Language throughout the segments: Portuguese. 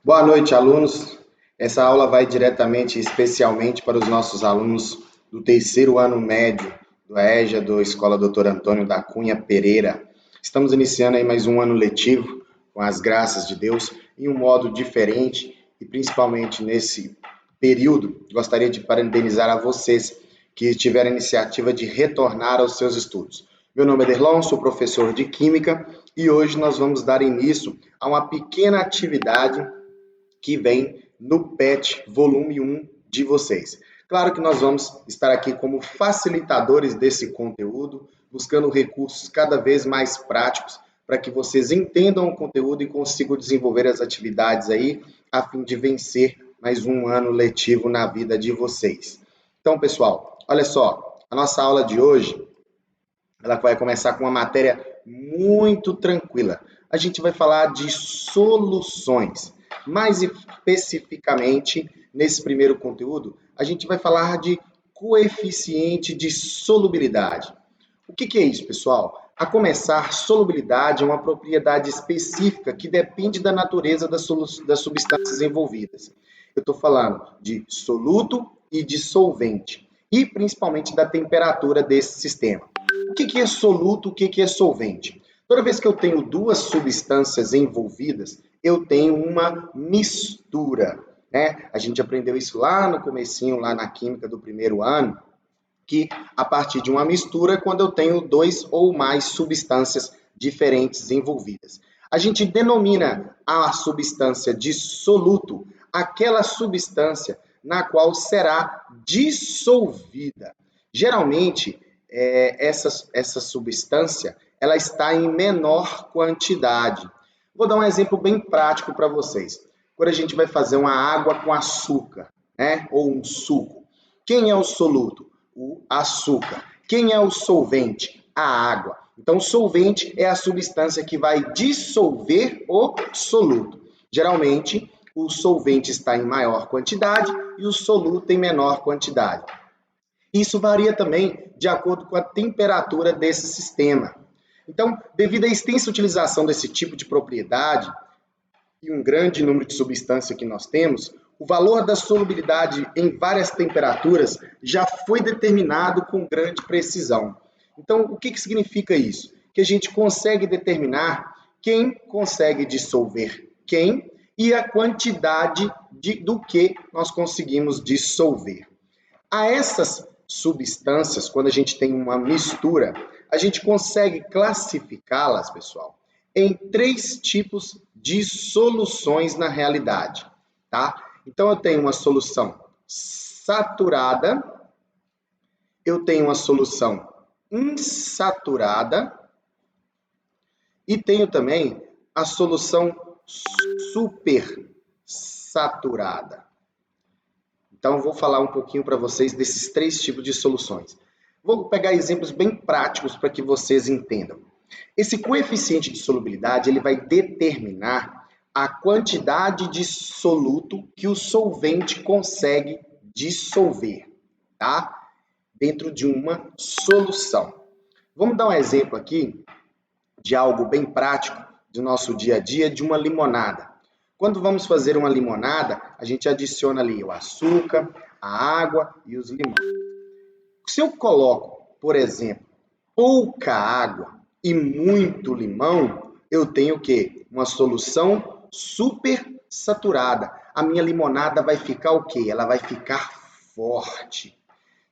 Boa noite, alunos. Essa aula vai diretamente e especialmente para os nossos alunos do terceiro ano médio do EJA, da Escola Dr. Antônio da Cunha Pereira. Estamos iniciando aí mais um ano letivo, com as graças de Deus, em um modo diferente e principalmente nesse período, gostaria de parabenizar a vocês que tiveram a iniciativa de retornar aos seus estudos. Meu nome é Derlon, sou professor de Química e hoje nós vamos dar início a uma pequena atividade que vem no PET volume 1 de vocês. Claro que nós vamos estar aqui como facilitadores desse conteúdo, buscando recursos cada vez mais práticos para que vocês entendam o conteúdo e consigam desenvolver as atividades aí, a fim de vencer mais um ano letivo na vida de vocês. Então, pessoal, olha só, a nossa aula de hoje, ela vai começar com uma matéria muito tranquila. A gente vai falar de soluções. Mais especificamente, nesse primeiro conteúdo, a gente vai falar de coeficiente de solubilidade. O que é isso, pessoal? A começar, solubilidade é uma propriedade específica que depende da natureza das substâncias envolvidas. Eu estou falando de soluto e de solvente, e principalmente da temperatura desse sistema. O que é soluto, o que é solvente? Toda vez que eu tenho duas substâncias envolvidas, eu tenho uma mistura, né? A gente aprendeu isso lá no comecinho, lá na química do primeiro ano, que a partir de uma mistura, quando eu tenho dois ou mais substâncias diferentes envolvidas. A gente denomina a substância de soluto aquela substância na qual será dissolvida. Geralmente, essa substância ela está em menor quantidade. Vou dar um exemplo bem prático para vocês. Quando a gente vai fazer uma água com açúcar, né, ou um suco, quem é o soluto? O açúcar. Quem é o solvente? A água. Então, o solvente é a substância que vai dissolver o soluto. Geralmente, o solvente está em maior quantidade e o soluto em menor quantidade. Isso varia também de acordo com a temperatura desse sistema. Então, devido à extensa utilização desse tipo de propriedade e um grande número de substâncias que nós temos, o valor da solubilidade em várias temperaturas já foi determinado com grande precisão. Então, o que significa isso? Que a gente consegue determinar quem consegue dissolver quem e a quantidade do que nós conseguimos dissolver. A essas substâncias, quando a gente tem uma mistura, a gente consegue classificá-las, pessoal, em três tipos de soluções na realidade, tá? Então, eu tenho uma solução saturada, eu tenho uma solução insaturada e tenho também a solução supersaturada. Então, vou falar um pouquinho para vocês desses três tipos de soluções. Vou pegar exemplos bem práticos para que vocês entendam. Esse coeficiente de solubilidade ele vai determinar a quantidade de soluto que o solvente consegue dissolver, tá? Dentro de uma solução. Vamos dar um exemplo aqui de algo bem prático do nosso dia a dia, de uma limonada. Quando vamos fazer uma limonada, a gente adiciona ali o açúcar, a água e os limões. Se eu coloco, por exemplo, pouca água e muito limão, eu tenho o quê? Uma solução super saturada. A minha limonada vai ficar o quê? Ela vai ficar forte.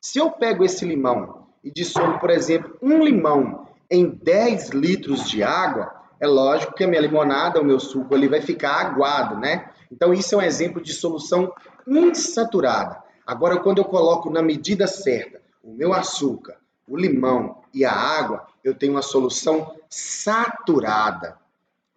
Se eu pego esse limão e dissolvo, por exemplo, um limão em 10 litros de água, é lógico que a minha limonada, o meu suco ali vai ficar aguado, né? Então, isso é um exemplo de solução insaturada. Agora, quando eu coloco na medida certa o meu açúcar, o limão e a água, eu tenho uma solução saturada,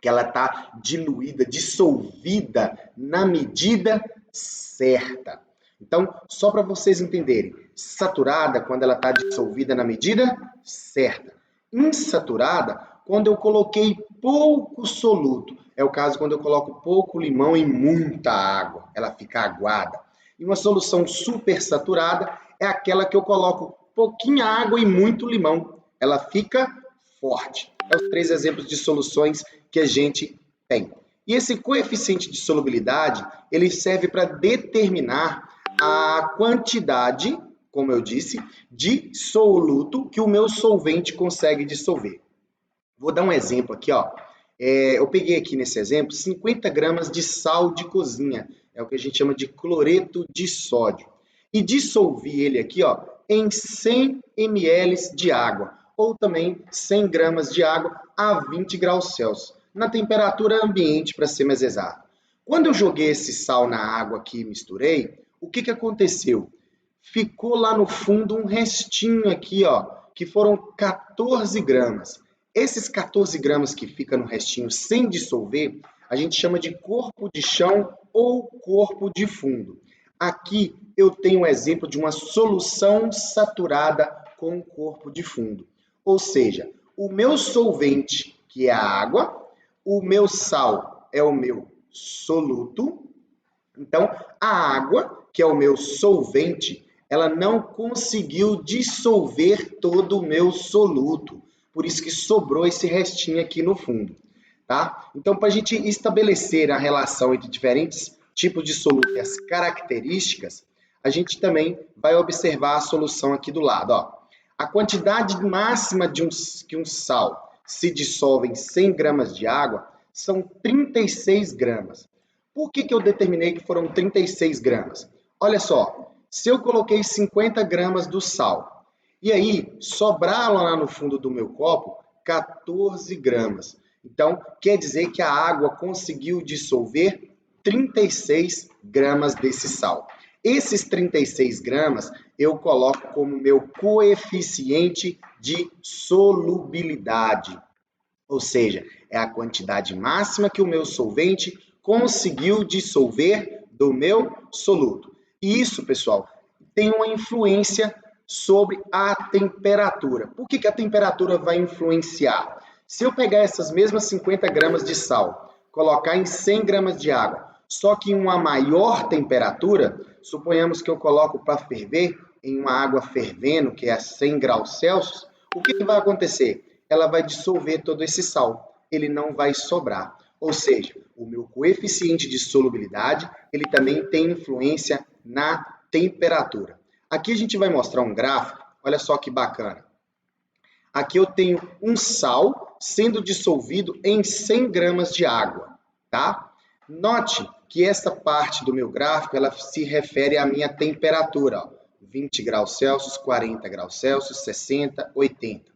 que ela está diluída, dissolvida na medida certa. Então, só para vocês entenderem, saturada quando ela está dissolvida na medida certa. Insaturada quando eu coloquei pouco soluto. É o caso quando eu coloco pouco limão e muita água. Ela fica aguada. E uma solução supersaturada é aquela que eu coloco pouquinha água e muito limão. Ela fica forte. É os três exemplos de soluções que a gente tem. E esse coeficiente de solubilidade, ele serve para determinar a quantidade, como eu disse, de soluto que o meu solvente consegue dissolver. Vou dar um exemplo aqui, ó. Eu peguei aqui nesse exemplo 50 gramas de sal de cozinha, é o que a gente chama de cloreto de sódio. E dissolvi ele aqui, ó, em 100 ml de água, ou também 100 gramas de água a 20 graus Celsius, na temperatura ambiente, para ser mais exato. Quando eu joguei esse sal na água aqui e misturei, o que aconteceu? Ficou lá no fundo um restinho aqui, ó, que foram 14 gramas. Esses 14 gramas que fica no restinho sem dissolver, a gente chama de corpo de chão ou corpo de fundo. Aqui eu tenho um exemplo de uma solução saturada com corpo de fundo. Ou seja, o meu solvente, que é a água, o meu sal é o meu soluto. Então, a água, que é o meu solvente, ela não conseguiu dissolver todo o meu soluto. Por isso que sobrou esse restinho aqui no fundo, tá? Então, para a gente estabelecer a relação entre diferentes tipos de soluto e as características, a gente também vai observar a solução aqui do lado, ó. A quantidade máxima que um sal se dissolve em 100 gramas de água são 36 gramas. Por que eu determinei que foram 36 gramas? Olha só, se eu coloquei 50 gramas do sal, e aí sobraram lá no fundo do meu copo 14 gramas. Então, quer dizer que a água conseguiu dissolver 36 gramas desse sal. Esses 36 gramas eu coloco como meu coeficiente de solubilidade. Ou seja, é a quantidade máxima que o meu solvente conseguiu dissolver do meu soluto. E isso, pessoal, tem uma influência sobre a temperatura. Por que a temperatura vai influenciar? Se eu pegar essas mesmas 50 gramas de sal, colocar em 100 gramas de água, só que em uma maior temperatura, suponhamos que eu coloco para ferver em uma água fervendo, que é a 100 graus Celsius, o que vai acontecer? Ela vai dissolver todo esse sal, ele não vai sobrar. Ou seja, o meu coeficiente de solubilidade, ele também tem influência na temperatura. Aqui a gente vai mostrar um gráfico, olha só que bacana. Aqui eu tenho um sal sendo dissolvido em 100 gramas de água, tá? Note que essa parte do meu gráfico, ela se refere à minha temperatura, ó, 20 graus Celsius, 40 graus Celsius, 60, 80.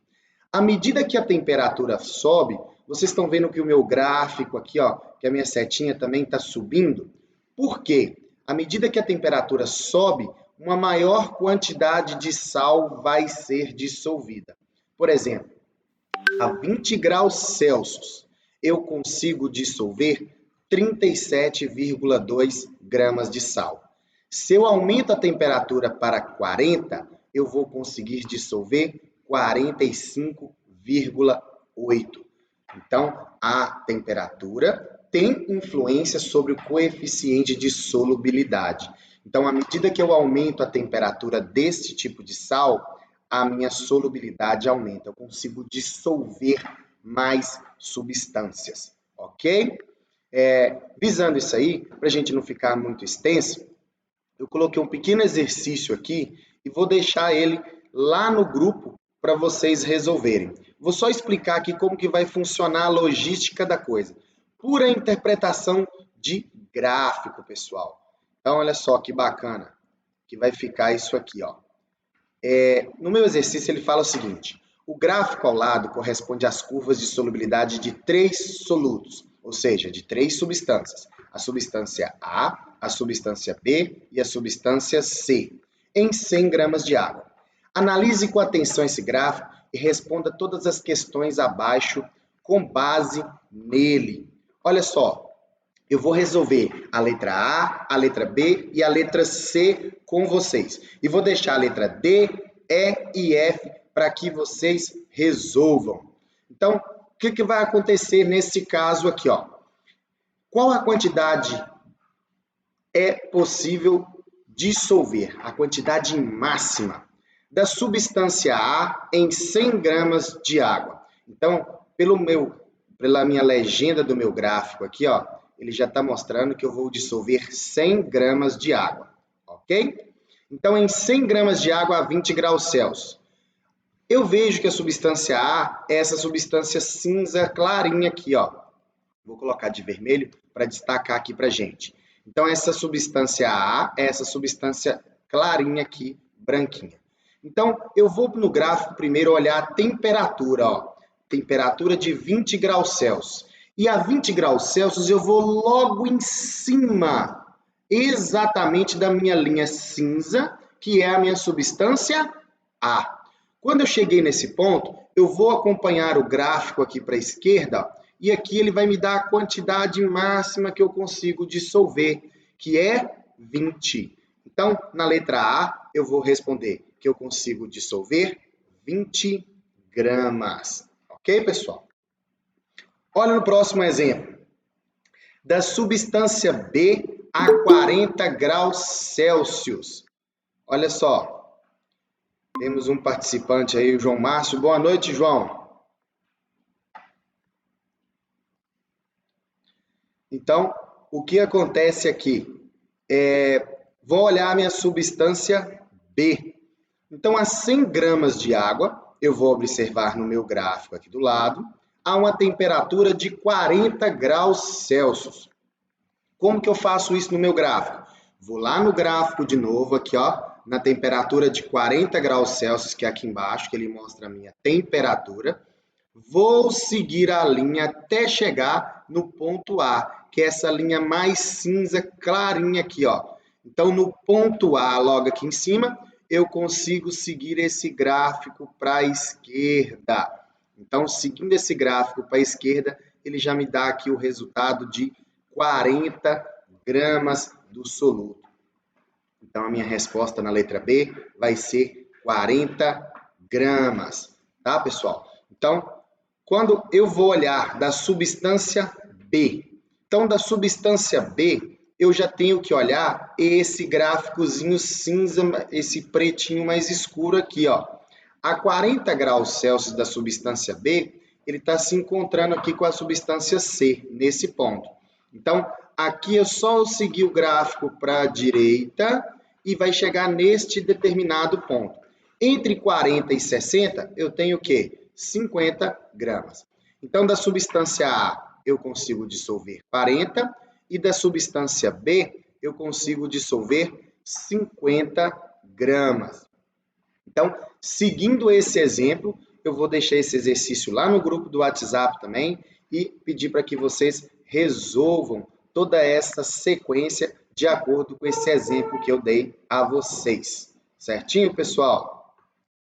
À medida que a temperatura sobe, vocês estão vendo que o meu gráfico aqui, ó, que a minha setinha também está subindo. Por quê? À medida que a temperatura sobe, uma maior quantidade de sal vai ser dissolvida. Por exemplo, a 20 graus Celsius, eu consigo dissolver 37,2 gramas de sal. Se eu aumento a temperatura para 40, eu vou conseguir dissolver 45,8. Então, a temperatura tem influência sobre o coeficiente de solubilidade. Então, à medida que eu aumento a temperatura desse tipo de sal, a minha solubilidade aumenta. Eu consigo dissolver mais substâncias, ok? Visando isso aí, para a gente não ficar muito extenso, eu coloquei um pequeno exercício aqui e vou deixar ele lá no grupo para vocês resolverem. Vou só explicar aqui como que vai funcionar a logística da coisa. Pura interpretação de gráfico, pessoal. Então, olha só que bacana que vai ficar isso aqui, ó. No meu exercício, ele fala o seguinte: o gráfico ao lado corresponde às curvas de solubilidade de 3 solutos, ou seja, de 3 substâncias. A substância A, a substância B e a substância C, em 100 gramas de água. Analise com atenção esse gráfico e responda todas as questões abaixo com base nele. Olha só, eu vou resolver a letra A, a letra B e a letra C com vocês. E vou deixar a letra D, E e F para que vocês resolvam. Então, o que vai acontecer nesse caso aqui, ó? Qual a quantidade é possível dissolver? A quantidade máxima da substância A em 100 gramas de água. Então, pelo meu pela minha legenda do meu gráfico aqui, ó, ele já está mostrando que eu vou dissolver 100 gramas de água, ok? Então, em 100 gramas de água a 20 graus Celsius, eu vejo que a substância A é essa substância cinza clarinha aqui, ó. Vou colocar de vermelho para destacar aqui para gente. Então, essa substância A é essa substância clarinha aqui, branquinha. Então, eu vou no gráfico primeiro olhar a temperatura, ó. Temperatura de 20 graus Celsius. E a 20 graus Celsius eu vou logo em cima, exatamente da minha linha cinza, que é a minha substância A. Quando eu cheguei nesse ponto, eu vou acompanhar o gráfico aqui para a esquerda, e aqui ele vai me dar a quantidade máxima que eu consigo dissolver, que é 20. Então, na letra A, eu vou responder que eu consigo dissolver 20 gramas. Ok, pessoal? Olha no próximo exemplo. Da substância B a 40 graus Celsius. Olha só. Temos um participante aí, o João Márcio. Boa noite, João. Então, o que acontece aqui? Vou olhar a minha substância B. Então, a 100 gramas de água, eu vou observar no meu gráfico aqui do lado, a uma temperatura de 40 graus Celsius. Como que eu faço isso no meu gráfico? Vou lá no gráfico de novo, aqui, ó, na temperatura de 40 graus Celsius, que é aqui embaixo, que ele mostra a minha temperatura. Vou seguir a linha até chegar no ponto A, que é essa linha mais cinza clarinha aqui, ó. Então, no ponto A, logo aqui em cima, eu consigo seguir esse gráfico para a esquerda. Então, seguindo esse gráfico para a esquerda, ele já me dá aqui o resultado de 40 gramas do soluto. Então, a minha resposta na letra B vai ser 40 gramas, tá, pessoal? Então, quando eu vou olhar da substância B, então, da substância B, eu já tenho que olhar esse gráficozinho cinza, esse pretinho mais escuro aqui, ó. A 40 graus Celsius da substância B, ele está se encontrando aqui com a substância C, nesse ponto. Então, aqui é só eu seguir o gráfico para a direita e vai chegar neste determinado ponto. Entre 40 e 60, eu tenho o quê? 50 gramas. Então, da substância A, eu consigo dissolver 40 e da substância B, eu consigo dissolver 50 gramas. Então, seguindo esse exemplo, eu vou deixar esse exercício lá no grupo do WhatsApp também e pedir para que vocês resolvam toda essa sequência de acordo com esse exemplo que eu dei a vocês. Certinho, pessoal?